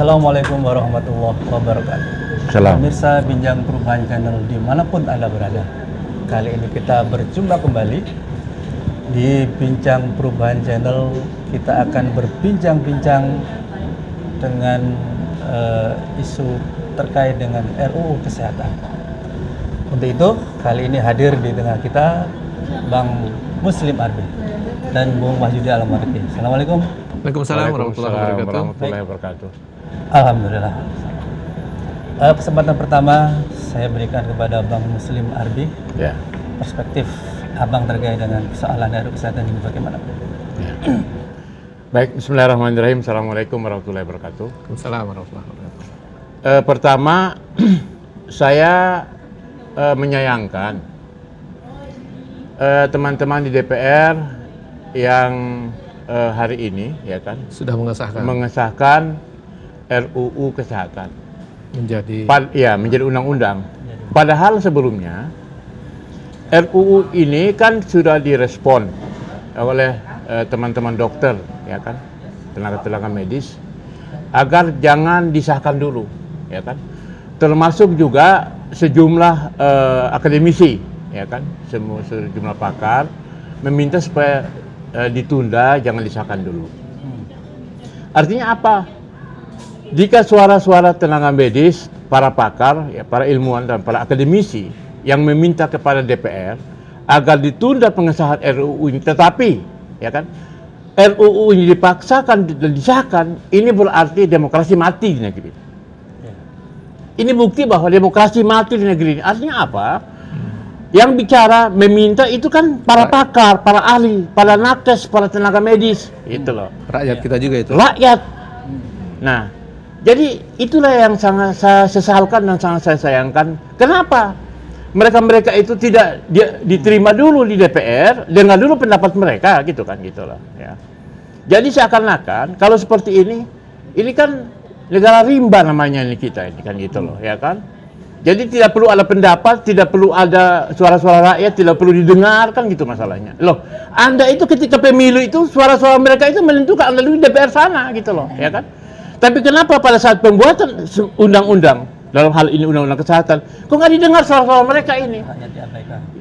Assalamualaikum warahmatullahi wabarakatuh. Salam. Pemirsa Bincang Perubahan Channel dimanapun Anda berada. Kali ini kita berjumpa kembali di Bincang Perubahan Channel. Kita akan berbincang-bincang dengan isu terkait dengan RUU Kesehatan. Untuk itu, kali ini hadir di tengah kita Bang Muslim Arbi dan Bung Wahyudi Alamarti. Assalamualaikum. Waalaikumsalam warahmatullahi wabarakatuh. Alhamdulillah. Kesempatan pertama saya berikan kepada Bang Muslim Arbi. Ya. Perspektif Abang terkait dengan persoalan RUU Kesehatan ini bagaimana? Ya. Baik, bismillahirrahmanirrahim. Assalamualaikum warahmatullahi wabarakatuh. Waalaikumsalam warahmatullahi wabarakatuh. Pertama, saya menyayangkan teman-teman di DPR yang hari ini ya kan Sudah mengesahkan RUU Kesehatan menjadi undang-undang. Padahal sebelumnya RUU ini kan sudah direspon oleh teman-teman dokter ya kan, tenaga tenaga medis, agar jangan disahkan dulu ya kan, termasuk juga sejumlah akademisi ya kan, sejumlah pakar meminta supaya ditunda, jangan disahkan dulu. Artinya apa? Jika suara-suara tenaga medis, para pakar, ya, para ilmuwan dan para akademisi yang meminta kepada DPR agar ditunda pengesahan RUU ini, tetapi ya kan RUU ini dipaksakan dan disahkan, ini berarti demokrasi mati di negeri. Ini bukti bahwa demokrasi mati di negeri ini. Artinya apa? Yang bicara, meminta itu kan para pakar, para ahli, para nakes, para tenaga medis, itu loh. Rakyat kita juga itu. Rakyat. Nah, jadi itulah yang sangat saya sesalkan dan sangat saya sayangkan. Kenapa? Mereka itu tidak diterima dulu di DPR, dengar dulu pendapat mereka, gitu kan, gitu loh. Ya. Jadi seakan-akan kalau seperti ini kan negara rimba namanya ini kita ini kan, gitu loh, ya kan. Jadi tidak perlu ada pendapat, tidak perlu ada suara-suara rakyat, tidak perlu didengarkan, gitu masalahnya. Loh, Anda itu ketika pemilu itu suara-suara mereka itu menentukan Anda dulu di DPR sana, gitu loh, ya kan. Tapi kenapa pada saat pembuatan undang-undang, dalam hal ini undang-undang kesehatan, kok nggak didengar suara-suara mereka ini?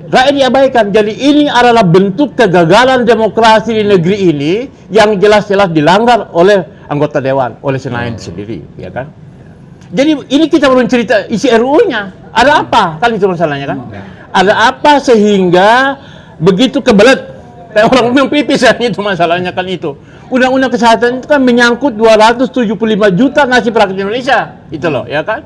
Rakyat diabaikan. Jadi ini adalah bentuk kegagalan demokrasi di negeri ini yang jelas-jelas dilanggar oleh anggota dewan, oleh Senayan sendiri, ya kan? Jadi ini kita belum cerita isi RUU-nya. Ada apa? Kan itu masalahnya kan? Ada apa sehingga begitu kebelet? Kayak orang yang pipis kan, itu masalahnya kan itu. Undang-undang kesehatan itu kan menyangkut 275 juta nasib rakyat Indonesia. Itu loh, ya kan?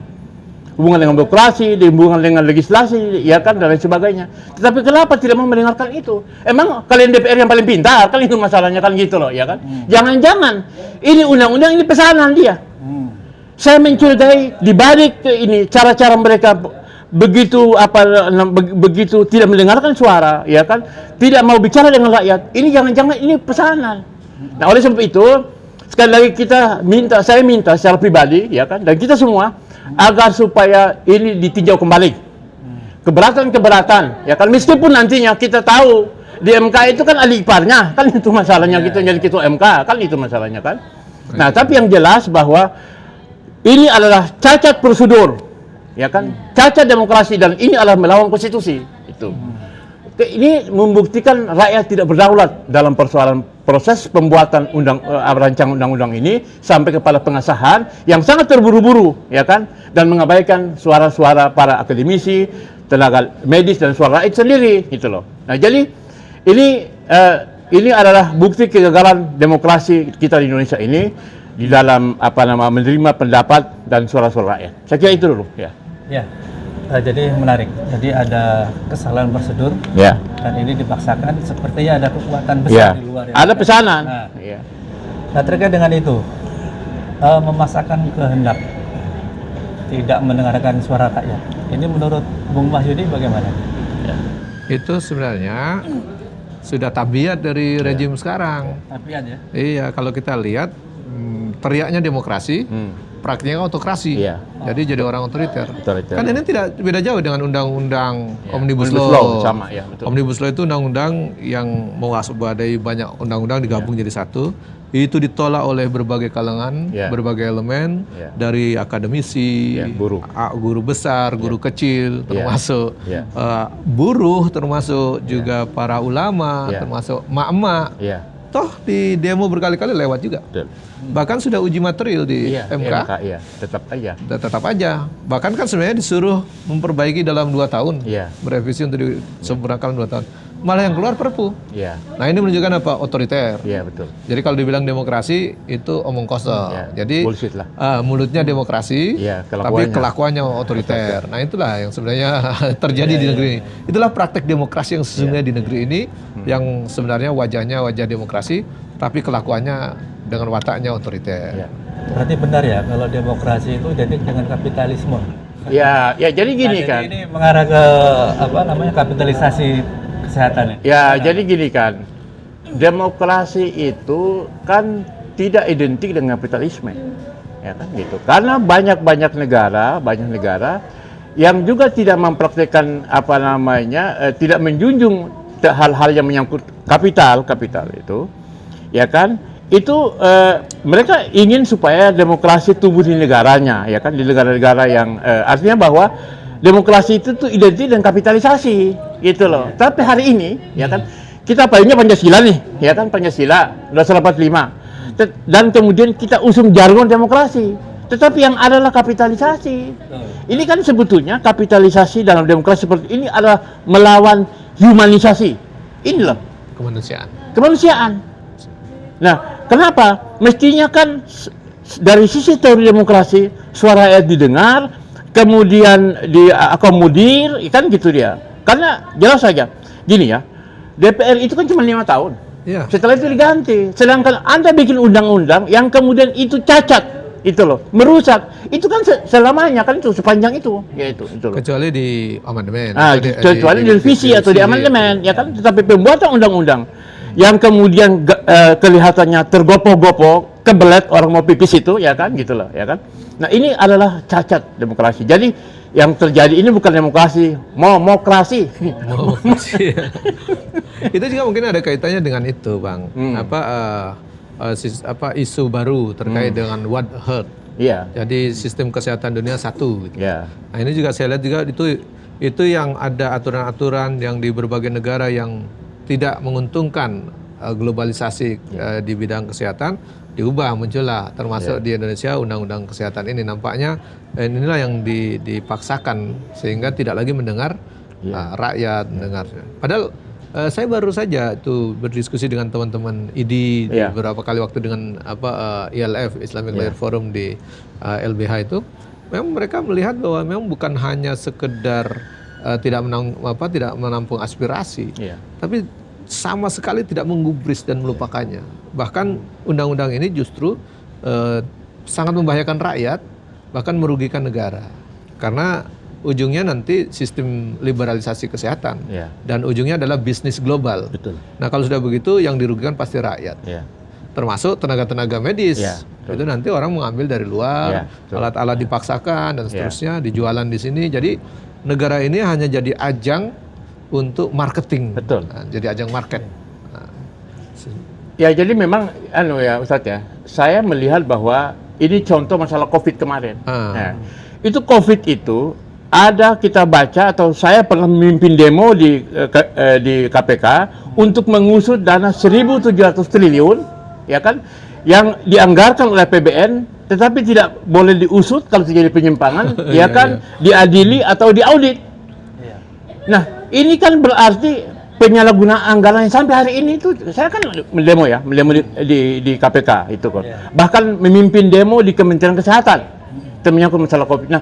Hubungan dengan birokrasi, hubungan dengan legislasi, ya kan, dan lain sebagainya. Tetapi kenapa tidak mau mendengarkan itu? Emang kalian DPR yang paling pintar? Kan itu masalahnya kan, gitu loh, ya kan? Jangan-jangan ini undang-undang ini pesanan dia. Saya mencurigai di balik ini cara-cara mereka begitu tidak mendengarkan suara, ya kan? Tidak mau bicara dengan rakyat. Ini jangan-jangan ini pesanan. Nah, oleh sebab itu sekali lagi saya minta secara pribadi, ya kan, dan kita semua agar supaya ini ditinjau kembali. Keberatan, ya kan, meskipun nantinya kita tahu di MK itu kan ahli iparnya, kan itu masalahnya, gitu, jadi ketua MK, kan itu masalahnya kan. Nah, tapi yang jelas bahwa ini adalah cacat prosedur, ya kan, cacat demokrasi, dan ini adalah melawan konstitusi. Itu. Ini membuktikan rakyat tidak berdaulat dalam persoalan proses pembuatan rancangan undang-undang ini sampai kepada pengesahan yang sangat terburu-buru, ya kan, dan mengabaikan suara-suara para akademisi, tenaga medis, dan suara rakyat sendiri, gitu loh. Nah, jadi ini adalah bukti kegagalan demokrasi kita di Indonesia ini di dalam menerima pendapat dan suara-suara rakyat. Saya kira itu dulu, ya. Ya. Jadi menarik. Jadi ada kesalahan prosedur, ya, dan ini dipaksakan. Sepertinya ada kekuatan besar di luar. Ada pesanan. Nah, terkait dengan itu, memaksakan kehendak, tidak mendengarkan suara rakyat. Ini menurut Bung Wahyudi bagaimana? Ya. Itu sebenarnya sudah tabiat dari rejim sekarang. Tabiat ya? Iya, kalau kita lihat teriaknya demokrasi, praktiknya autokrasi. Iya. Jadi jadi orang otoriter. Otoriter. Kan ini tidak beda jauh dengan undang-undang Omnibus Omnibus Law. Law, sama ya, betul. Omnibus Law itu undang-undang yang mewaspadai banyak undang-undang digabung jadi satu. Itu ditolak oleh berbagai kalangan, Ya. berbagai elemen, Ya. dari akademisi, Ya, buruh. guru besar, guru kecil, termasuk Ya. buruh, termasuk juga para ulama, Ya. termasuk emak-emak. Iya. Toh di demo berkali-kali lewat juga. Betul. Bahkan sudah uji material di Iya, MK, iya, tetap aja. tetap aja. Bahkan kan sebenarnya disuruh memperbaiki dalam 2 tahun, Iya. merevisi untuk disempurnakan 2 tahun. Malah yang keluar Perpu. Iya. Nah ini menunjukkan apa? Otoriter. Iya, betul. Jadi kalau dibilang demokrasi itu omong kosong. Ya, Jadi bullshit lah. mulutnya demokrasi, Iya, tapi kelakuannya. kelakuannya otoriter. Nah itulah yang sebenarnya terjadi di negeri ini. Itulah praktek demokrasi yang sesungguhnya di negeri ini, yang sebenarnya wajahnya wajah demokrasi, tapi kelakuannya dengan wataknya otoriter. Iya. Berarti benar ya kalau demokrasi itu identik dengan kapitalisme. Ya, jadi gini Nah, kan. jadi ini mengarah ke apa namanya kapitalisasi kesehatan ya. Ya, jadi gini kan. Demokrasi itu kan tidak identik dengan kapitalisme. Ya kan gitu. Karena banyak negara yang juga tidak mempraktikkan apa namanya, tidak menjunjung hal-hal yang menyangkut kapital itu. Ya kan? Itu mereka ingin supaya demokrasi tumbuh di negaranya, ya kan, di negara-negara yang artinya bahwa demokrasi itu tuh identik dengan kapitalisasi, gitu loh. Tapi hari ini, ya kan, kita palingnya Pancasila nih, ya kan, Pancasila 245, dan kemudian kita usung jargon demokrasi. Tetapi yang adalah kapitalisasi. Ini kan sebetulnya kapitalisasi dalam demokrasi seperti ini adalah melawan humanisasi. Ini loh, kemanusiaan. Nah, kenapa? Mestinya kan dari sisi teori demokrasi, suara rakyat didengar, kemudian diakomodir, kan gitu dia. Karena jelas saja, gini ya, DPR itu kan cuma 5 tahun. Iya. Setelah itu diganti. Sedangkan Anda bikin undang-undang yang kemudian itu cacat, itu loh, merusak. Itu kan selamanya kan itu sepanjang itu, ya itu loh. Kecuali di amandemen. Nah, kecuali di revisi atau di amandemen, ya kan. Tetapi pembuatan undang-undang yang kemudian kelihatannya tergopoh-gopoh, kebelet orang mau pipis itu, ya kan, gitu loh, ya kan. Nah, ini adalah cacat demokrasi. Jadi yang terjadi ini bukan demokrasi, momokrasi. Itu juga mungkin ada kaitannya dengan itu, Bang. Isu baru terkait dengan One Health. Iya. Jadi sistem kesehatan dunia satu. Gitu. Iya. Nah ini juga saya lihat juga itu yang ada aturan-aturan yang di berbagai negara yang tidak menguntungkan globalisasi di bidang kesehatan diubah, muncullah termasuk di Indonesia undang-undang kesehatan ini. Nampaknya inilah yang dipaksakan sehingga tidak lagi mendengar rakyat, mendengar. Padahal saya baru saja tuh berdiskusi dengan teman-teman IDI beberapa kali waktu dengan ILF, Islamic Lawyer Forum di LBH itu. Memang mereka melihat bahwa memang bukan hanya sekedar tidak menampung aspirasi, tapi sama sekali tidak menggubris dan melupakannya. Bahkan undang-undang ini justru sangat membahayakan rakyat, bahkan merugikan negara. Karena ujungnya nanti sistem liberalisasi kesehatan dan ujungnya adalah bisnis global. Betul. Nah kalau sudah begitu yang dirugikan pasti rakyat. Termasuk tenaga-tenaga medis. Itu nanti orang mengambil dari luar, alat-alat dipaksakan dan seterusnya, dijualan di sini. Jadi negara ini hanya jadi ajang untuk marketing. Betul. Nah, jadi ajang market. Nah, ya jadi memang ya Ustadz ya, saya melihat bahwa ini contoh masalah COVID kemarin. Nah, itu COVID itu ada kita baca atau saya pernah memimpin demo di KPK untuk mengusut dana 1.700 triliun, ya kan, yang dianggarkan oleh APBN, tetapi tidak boleh diusut kalau terjadi penyimpangan, ya kan, diadili atau diaudit. Nah, ini kan berarti penyalahgunaan anggaran yang sampai hari ini itu saya kan mendemo di KPK itu kan. Bahkan memimpin demo di Kementerian Kesehatan menyangkut masalah COVID. Nah,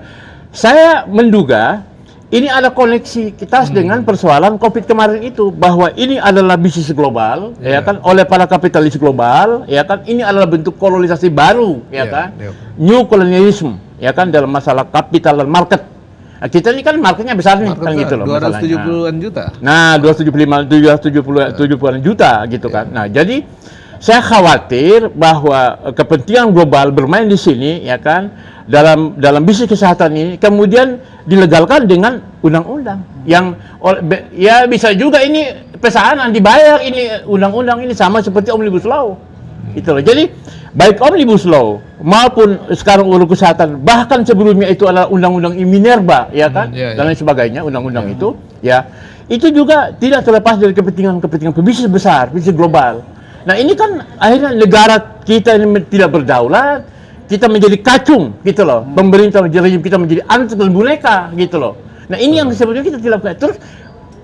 saya menduga ini ada koneksi kita dengan persoalan COVID kemarin itu, bahwa ini adalah bisnis global, ya kan, oleh para kapitalis global, ya kan, ini adalah bentuk kolonisasi baru, ya kan, new colonialism, ya kan, dalam masalah kapital dan market. Nah, kita ini kan marketnya besar nih, kan gitu loh. 270-an juta. Nah, 270-an juta gitu kan. Nah, jadi saya khawatir bahwa kepentingan global bermain di sini, ya kan, dalam bisnis kesehatan ini, kemudian dilegalkan dengan undang-undang yang ya bisa juga ini pesanan dibayar, ini undang-undang ini sama seperti Omnibus Law. Itu loh. Jadi baik Omnibus Law maupun sekarang UU Kesehatan, bahkan sebelumnya itu adalah undang-undang Minerba, ya kan, dan lain sebagainya, undang-undang itu, ya, itu juga tidak terlepas dari kepentingan pebisnis besar, bisnis global. Nah ini kan akhirnya negara kita ini tidak berdaulat, kita menjadi kacung, gitu loh. Pemerintah rejim kita menjadi anak dan boneka, gitu loh. Nah ini yang sebetulnya kita tidak lakukan.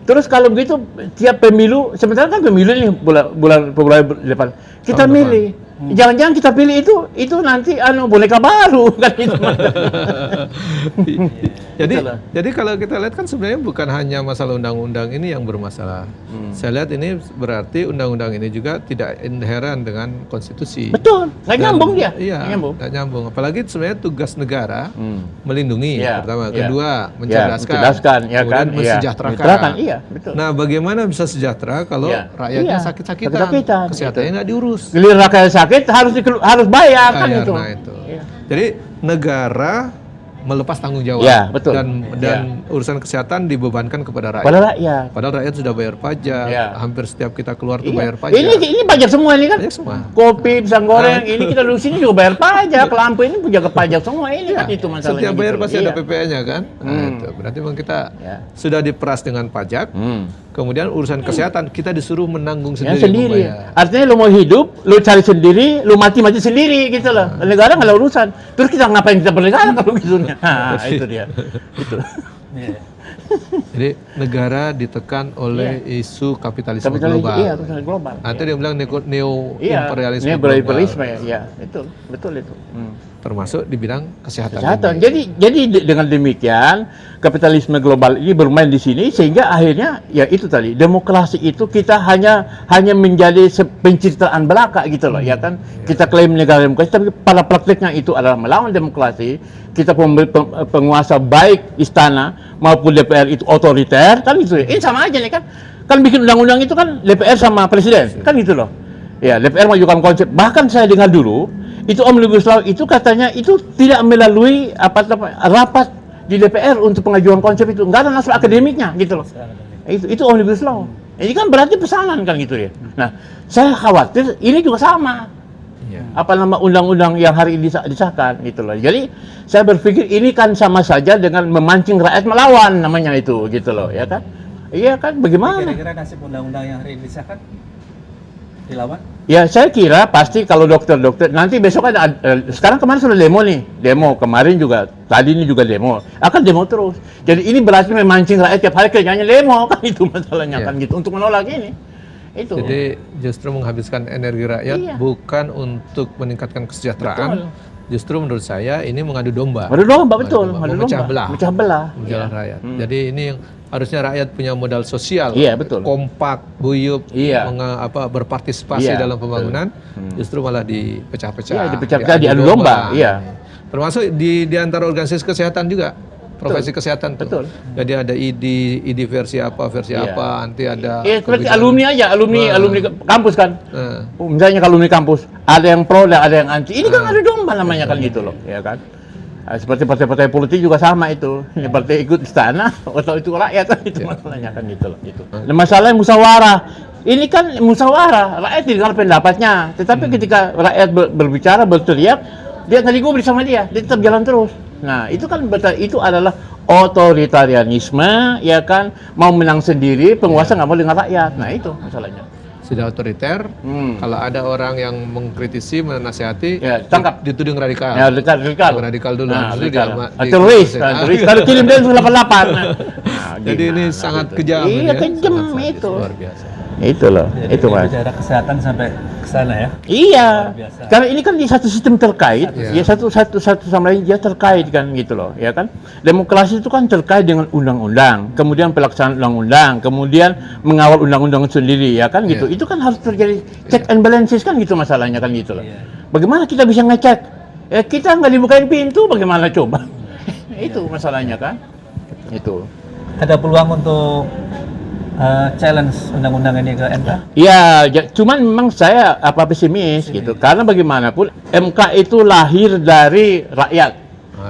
Terus kalau begitu tiap pemilu, sementara kan pemilu ini bulan Februari depan, kita milih. Jangan-jangan kita pilih itu nanti boneka baru kan itu. Jadi kalau kita lihat kan sebenarnya bukan hanya masalah undang-undang ini yang bermasalah. Saya lihat ini berarti undang-undang ini juga tidak inherent dengan konstitusi. Betul, nggak nyambung dia. Iya, nggak nyambung. Apalagi sebenarnya tugas negara melindungi, pertama, kedua mencerdaskan, ya kan, kemudian mensejahterakan. Iya, betul. Nah, bagaimana bisa sejahtera kalau rakyatnya sakit-sakitan, kesehatannya nggak diurus? Giliran rakyat sakit harus bayar kan itu. Nah itu. Jadi negara melepas tanggung jawab dan urusan kesehatan dibebankan kepada rakyat. Padahal rakyat sudah bayar pajak, hampir setiap kita keluar tuh bayar pajak. Ini pajak semua ini kan. Pajak semua. Kopi, pisang goreng, ini kita duduk sini juga bayar pajak. Lampu ini punya pajak semua ini kan itu masalahnya. Setiap bayar gitu. pasti ada PPN-nya kan. Nah, itu berarti memang kita sudah diperas dengan pajak. Kemudian urusan kesehatan kita disuruh menanggung sendiri. Artinya lu mau hidup, lu cari sendiri, lu mati sendiri gitu loh. Negara nggak ada urusan. Terus kita ngapain kita bernegara kalau gitunya? Nah, itu dia. Itu. Jadi negara ditekan oleh isu kapitalisme global. Iya, kapitalisme global. Nanti dia bilang neo-imperialisme global. Iya, betul itu. Termasuk di bidang kesehatan. Jadi dengan demikian kapitalisme global ini bermain di sini sehingga akhirnya ya itu tadi demokrasi itu kita hanya menjadi pencitraan belaka gitu loh, ya kan. Kita klaim negara demokrasi tapi pada prakteknya itu adalah melawan demokrasi. Kita penguasa baik istana maupun DPR itu otoriter kan gitu. Ini sama aja nih kan. Kan bikin undang-undang itu kan DPR sama presiden kan gitu loh. Ya, DPR mengajukan konsep. Bahkan saya dengar dulu itu Omnibus Law itu katanya itu tidak melalui rapat di DPR untuk pengajuan konsep itu, nggak ada naskah akademiknya gitu loh. Itu Omnibus Law. Ini kan berarti pesanan kan gitu ya. Nah, saya khawatir ini juga sama. Undang-undang yang hari ini disahkan gitu loh. Jadi saya berpikir ini kan sama saja dengan memancing rakyat melawan namanya itu gitu loh, ya kan? Iya kan, bagaimana? Kira-kira nasib undang-undang yang hari ini disahkan dilawan? Ya saya kira pasti kalau dokter-dokter nanti besok ada sekarang kemarin sudah demo kemarin juga tadi ini juga demo akan demo terus. Jadi ini berarti memancing rakyat tiap hari kerjanya demo kan itu masalahnya kan gitu untuk menolak ini. Itu. Jadi justru menghabiskan energi rakyat bukan untuk meningkatkan kesejahteraan. Betul. Justru menurut saya ini mengadu domba. Betul. Memecah belah rakyat. Jadi ini yang harusnya rakyat punya modal sosial, kompak, guyup, berpartisipasi dalam pembangunan, justru malah dipecah-pecah, diadu domba. Termasuk di antara organisasi kesehatan juga, profesi kesehatan tuh. Jadi ada ID versi apa, nanti ada. Seperti alumni aja, alumni kampus kan. Misalnya kalau alumni kampus, ada yang pro dan ada yang anti. Ini kan adu domba namanya kan gitu loh, ya kan. Seperti partai-partai politik juga sama itu. Yang partai ikut istana atau itu rakyat kan itu masalahnya kan gitu loh. Gitu. Dan masalahnya musyawarah. Ini kan musyawarah, rakyat dengar pendapatnya. Tetapi ketika rakyat berbicara, berteriak, dia nggak digubris sama dia tetap jalan terus. Nah, itu kan itu adalah otoritarianisme, ya kan, mau menang sendiri, penguasa nggak mau dengar rakyat. Nah, itu masalahnya. Sudah otoriter, kalau ada orang yang mengkritisi, menasihati, tangkap, dituding radikal. Ya, radikal dulu. Nah, teroris. Kalau kirim dia 88. Jadi ini sangat kejam. Iya, kejam itu. Luar biasa. Itu loh, jadi itu Mas. Bicara kesehatan sampai ke sana ya. Iya. Karena ini kan di satu sistem terkait, ya satu sama lain dia terkait kan gitu loh, ya kan. Demokrasi itu kan terkait dengan undang-undang, kemudian pelaksanaan undang-undang, kemudian mengawal undang-undang sendiri, ya kan gitu. Itu kan harus terjadi check and balances kan gitu masalahnya kan gitu loh. Bagaimana kita bisa ngecek? Kita nggak dibukain pintu, bagaimana coba? Itu masalahnya kan. Itu. Ada peluang untuk challenge undang-undang ini ke MK? Ya, cuman memang saya pesimis gitu. Karena bagaimanapun MK itu lahir dari rakyat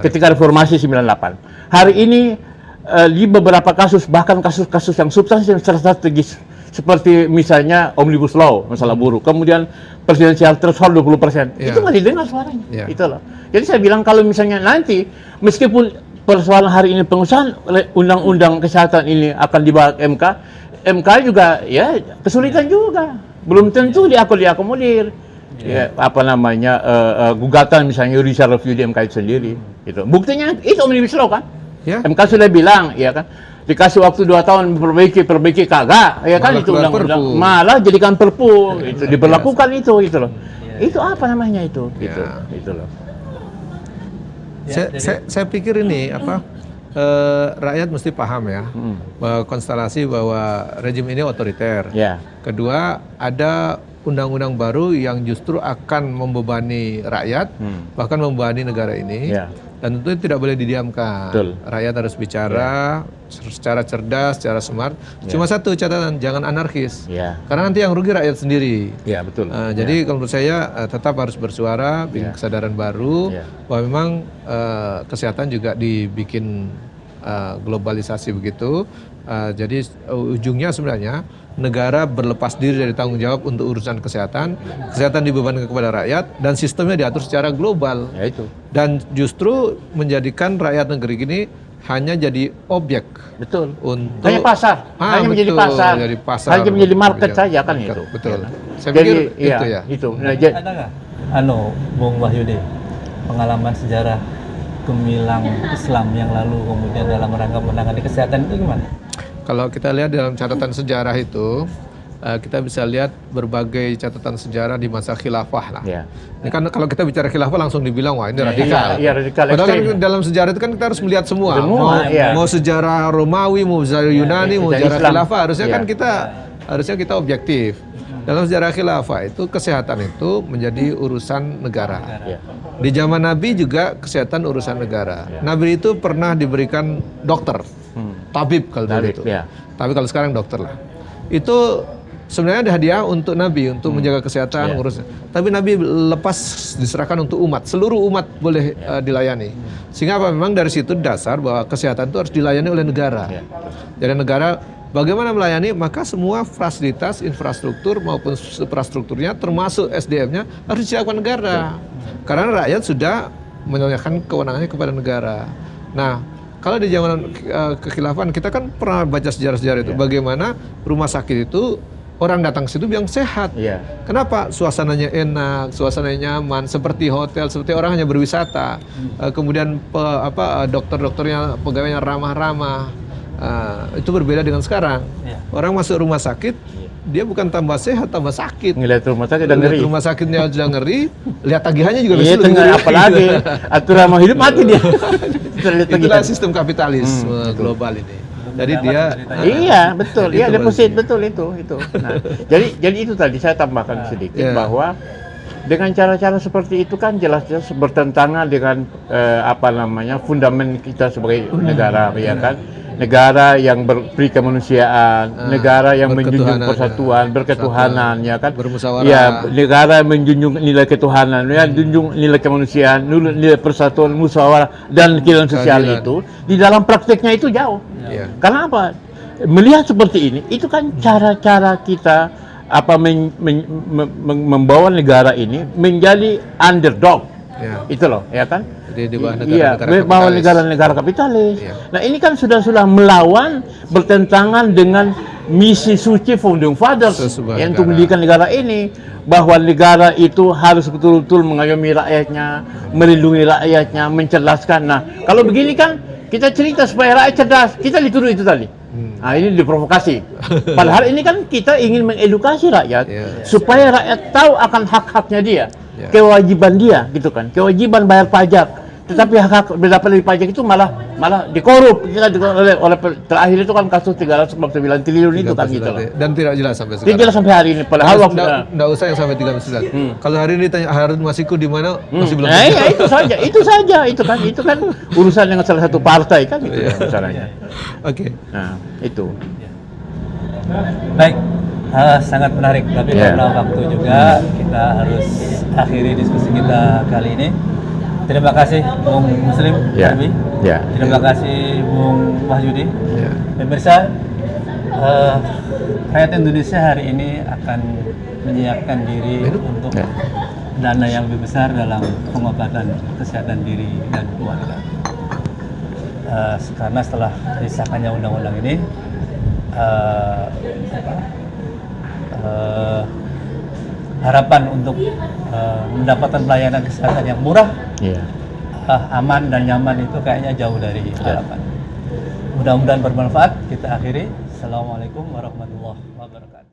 ketika reformasi 98. Hari ini di beberapa kasus, bahkan kasus-kasus yang substansial dan strategis seperti misalnya Omnibus Law, masalah buruh, kemudian presidensial threshold 20%, itu nggak didengar suaranya. Itu loh. Jadi saya bilang kalau misalnya nanti, meskipun persoalan hari ini pengusahaan undang-undang kesehatan ini akan dibawa ke MK, MK juga ya kesulitan juga, belum tentu diakomodir. Ya, gugatan misalnya judicial review di MK itu sendiri. Gitu. Buktinya itu Omnibus Law kan? MK sudah bilang, ya kan? Dikasih waktu 2 tahun perbaiki kagak, ya kan, itu undang-undang malah jadikan perpu, itu diberlakukan itu loh. Itu apa namanya itu, itu loh. Saya pikir ini rakyat mesti paham ya bahwa konstelasi bahwa rejim ini otoriter. Kedua, ada undang-undang baru yang justru akan membebani rakyat, bahkan membebani negara ini. Dan tentu tidak boleh didiamkan. Rakyat harus bicara secara cerdas, secara smart. Cuma satu catatan, jangan anarkis. Karena nanti yang rugi rakyat sendiri. Jadi kalau menurut saya tetap harus bersuara, bikin kesadaran baru bahwa memang kesehatan juga dibikin globalisasi begitu. Jadi ujungnya sebenarnya negara berlepas diri dari tanggung jawab untuk urusan kesehatan, kesehatan dibebankan kepada rakyat, dan sistemnya diatur secara global. Dan justru menjadikan rakyat negeri ini hanya jadi objek. Untuk hanya pasar, hanya menjadi pasar, hanya menjadi market saja kan itu. Saya pikir itu ya. Ada nggak, Bung Wahyudi, pengalaman sejarah gemilang Islam yang lalu kemudian dalam rangka menangani kesehatan itu gimana? Kalau kita lihat dalam catatan sejarah itu, kita bisa lihat berbagai catatan sejarah di masa khilafah lah. Ini kan kalau kita bicara khilafah langsung dibilang wah ini radikal. Radikal. Padahal kan dalam sejarah itu kan kita harus melihat semua. Mau sejarah Romawi, mau sejarah Yunani, mau sejarah khilafah, harusnya kita objektif. Dalam sejarah khilafah itu kesehatan itu menjadi urusan negara. Di zaman Nabi juga kesehatan urusan negara. Nabi itu pernah diberikan dokter, tabib kalau dulu itu. Tapi kalau sekarang dokter lah. Itu sebenarnya ada hadiah untuk Nabi untuk menjaga kesehatan, ngurusnya. Tapi Nabi lepas diserahkan untuk umat. Seluruh umat boleh dilayani. Sehingga memang dari situ dasar bahwa kesehatan itu harus dilayani oleh negara. Jadi negara bagaimana melayani, maka semua fasilitas, infrastruktur maupun suprastrukturnya termasuk SDM-nya harus disiapkan negara. Karena rakyat sudah menyerahkan kewenangannya kepada negara. Nah, kalau di zaman kekhilafan kita kan pernah baca sejarah-sejarah itu bagaimana rumah sakit itu orang datang ke situ bilang sehat. Kenapa? Suasananya enak, suasananya nyaman, seperti hotel, seperti orang hanya berwisata. Kemudian dokter-dokternya, pegawainya ramah-ramah. Itu berbeda dengan sekarang. Orang masuk rumah sakit, dia bukan tambah sehat, tambah sakit. Ngelihat rumah sakit dan ngeri. Rumah sakitnya sudah ngeri, lihat tagihannya juga bisa ngeri. Apalagi aturan mau hidup mati dia. Itulah sistem kapitalisme global ini. Jadi dia betul. Iya, deposit betul itu. Nah, jadi itu tadi saya tambahkan sedikit bahwa dengan cara-cara seperti itu kan jelas-jelas bertentangan dengan fundament kita sebagai negara, ya kan? Negara yang berperi kemanusiaan, negara yang menjunjung persatuan, berketuhanan, ya kan? Bermusyawarah. Negara yang menjunjung nilai ketuhanan, menjunjung nilai kemanusiaan, nilai persatuan, musyawarah dan keadilan sosial itu di dalam prakteknya itu jauh. Karena apa? Melihat seperti ini, itu kan cara-cara kita membawa negara ini menjadi underdog. Itu loh, ya kan? Di bawah negara-negara kapitalis. Nah, ini kan sudah melawan, bertentangan dengan misi suci Founding Fathers yang untuk mendirikan negara ini, bahwa negara itu harus betul-betul mengayomi rakyatnya, melindungi rakyatnya, mencerdaskan. Nah, kalau begini kan kita cerita supaya rakyat cerdas, kita dituduh itu tadi. Nah, ini diprovokasi. Padahal ini kan kita ingin mengedukasi rakyat supaya rakyat tahu akan hak-haknya dia, kewajiban dia, gitu kan, kewajiban bayar pajak. Tetapi hak berdapat dari pajak itu malah dikorup. Oleh terakhir itu kan kasus 349 triliun itu kan gitu loh. Dan tidak jelas sampai sekarang. Tidak jelas sampai hari ini. Padahal waktu enggak usah yang sampai 39. Kalau hari ini tanya Harun Masiku di mana, masih belum. Nah, ya, itu saja. Itu kan urusan dengan salah satu partai kan itu masalahnya. Oke. Nah, itu. Baik, sangat menarik. Tapi Yeah. karena waktu juga kita harus akhiri diskusi kita kali ini. Terima kasih Bung Muslim, Ya. Arbi. Ya. Terima kasih Bung Wahyudi. Ya. Pemirsa, rakyat Indonesia hari ini akan menyiapkan diri untuk Ya. dana yang lebih besar dalam pengobatan kesehatan diri dan keluarga. Karena setelah disahkannya undang-undang ini, harapan untuk mendapatkan pelayanan kesehatan yang murah, Iya. aman dan nyaman itu kayaknya jauh dari harapan. Mudah-mudahan bermanfaat. Kita akhiri. Assalamualaikum warahmatullahi wabarakatuh.